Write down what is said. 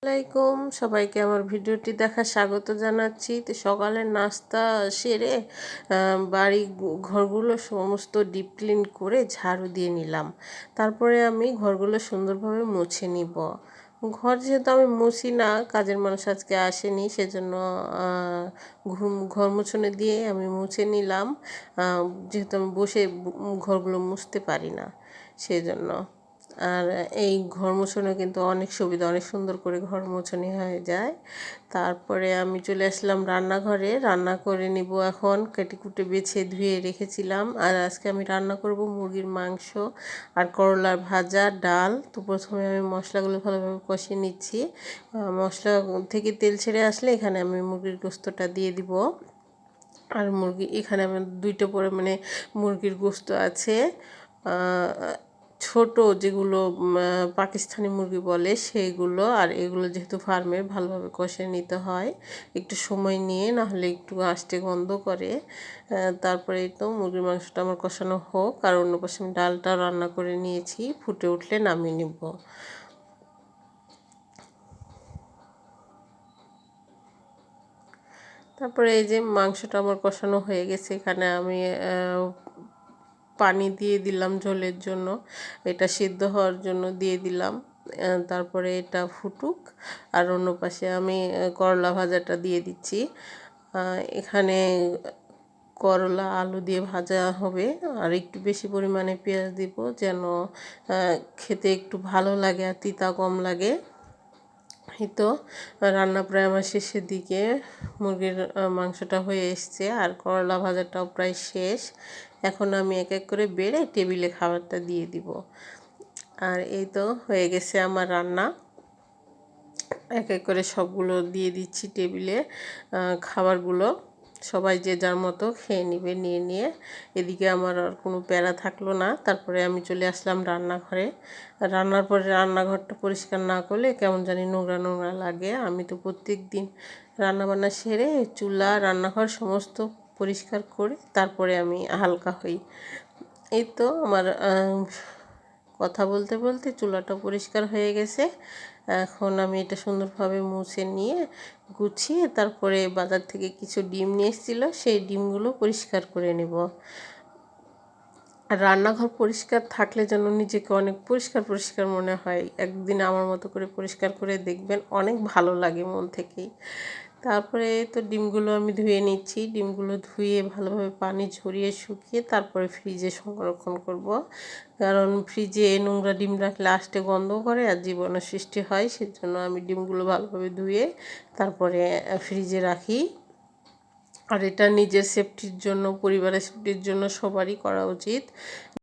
আসসালামাইকুম সবাইকে আমার ভিডিওটি দেখা স্বাগত জানাচ্ছি। তো সকালের নাস্তা সেরে বাড়ি ঘরগুলো সমস্ত ডিপ ক্লিন করে ঝাড়ু দিয়ে নিলাম। তারপরে আমি ঘরগুলো সুন্দরভাবে মুছে নিব। ঘর যেহেতু আমি মুছি না, কাজের মানুষ আজকে আসেনি, সেজন্য ঘর মুছনে দিয়ে আমি মুছে নিলাম। যেহেতু আমি বসে ঘরগুলো মুছতে পারি না সেজন্য। আর এই ঘর মোছানো কিন্তু অনেক সুবিধা, অনেক সুন্দর করে ঘর মোছানো হয়ে যায়। তারপরে আমি চলে আসলাম রান্নাঘরে, রান্না করে নিব এখন। কেটেকুটে বেছে ধুয়ে রেখেছিলাম। আর আজকে আমি রান্না করব মুরগির মাংস আর করলার ভাজা, ডাল। তো প্রথমে আমি মশলাগুলো ভালোভাবে কষিয়ে নিচ্ছি। মশলা থেকে তেল ছেড়ে আসলে এখানে আমি মুরগির গোস্তটা দিয়ে দিব। আর মুরগি এখানে আমার দুইটা পরিমাণে মুরগির গোস্ত আছে। ছোট যেগুলো পাকিস্তানি মুরগি বলে সেইগুলো, আর এগুলো যেহেতু ফার্মের, ভালোভাবে কষে নিতে হয় একটু সময় নিয়ে, না হলে একটু আষ্টে গন্ধ করে। তারপরে এই তো মুরগির মাংসটা আমার কষানো হোক, আর অন্য পাশে আমি ডালটা রান্না করে নিয়েছি, ফুটে উঠলে নামিয়ে নিব। তারপরে এই যে মাংসটা আমার কষানো হয়ে গেছে, এখানে আমি পানি দিয়ে দিলাম ঝোলের জন্য, এটা সিদ্ধ হওয়ার জন্য দিয়ে দিলাম। তারপরে এটা ফুটুক, আর অন্য পাশে আমি করলা ভাজাটা দিয়ে দিচ্ছি। এখানে করলা আলু দিয়ে ভাজা হবে, আর একটু বেশি পরিমাণে পেঁয়াজ দিব যেন খেতে একটু ভালো লাগে আর তিতা কম লাগে। এই তো রান্না প্রায় আমার শেষের দিকে, মুরগির মাংসটা হয়ে এসছে আর করলা ভাজাটাও প্রায় শেষ। এখন আমি এক এক করে বেড়ে টেবিলে খাবারটা দিয়ে দিব। আর এই তো হয়ে গেছে আমার রান্না। এক এক করে সবগুলো দিয়ে দিচ্ছি টেবিলে খাবারগুলো। সবাই যে যার মতো খেয়ে নিবে, নিয়ে নিয়ে এদিকে আমার আর কোনো প্যারা থাকলো না। তারপরে আমি চলে আসলাম রান্নাঘরে। রান্নার পরে রান্নাঘরটা পরিষ্কার না করলে কেমন জানি নোংরা নোংরা লাগে। আমি তো প্রত্যেক দিন রান্নাবান্না সেরে চুলা রান্নাঘর সমস্ত পরিষ্কার করে তারপরে আমি হালকা হই। এই তো আমার কথা বলতে বলতে চুলাটা পরিষ্কার হয়ে গেছে। এখন আমি এটা সুন্দরভাবে মুছে নিয়ে গুছিয়ে তারপরে বাজার থেকে কিছু ডিম নিয়ে এসেছিলো, সেই ডিমগুলো পরিষ্কার করে নেব। আর রান্নাঘর পরিষ্কার থাকলে যেন নিজেকে অনেক পরিষ্কার পরিষ্কার মনে হয়। একদিন আমার মতো করে পরিষ্কার করে দেখবেন, অনেক ভালো লাগে মন থেকেই। তারপরে তো ডিমগুলো আমি ধুয়ে নিচ্ছি। ডিমগুলো ধুয়ে ভালোভাবে পানি ঝরিয়ে শুকিয়ে তারপরে ফ্রিজে সংরক্ষণ করব, কারণ ফ্রিজে নোংরা ডিম রাখলে আষ্টে গন্ধ করে আর জীবাণু সৃষ্টি হয়। সেজন্য আমি ডিমগুলো ভালোভাবে ধুয়ে তারপরে ফ্রিজে রাখি। আর এটা নিজের সেফটির জন্য, পরিবারের সেফটির জন্য সবারই করা উচিত।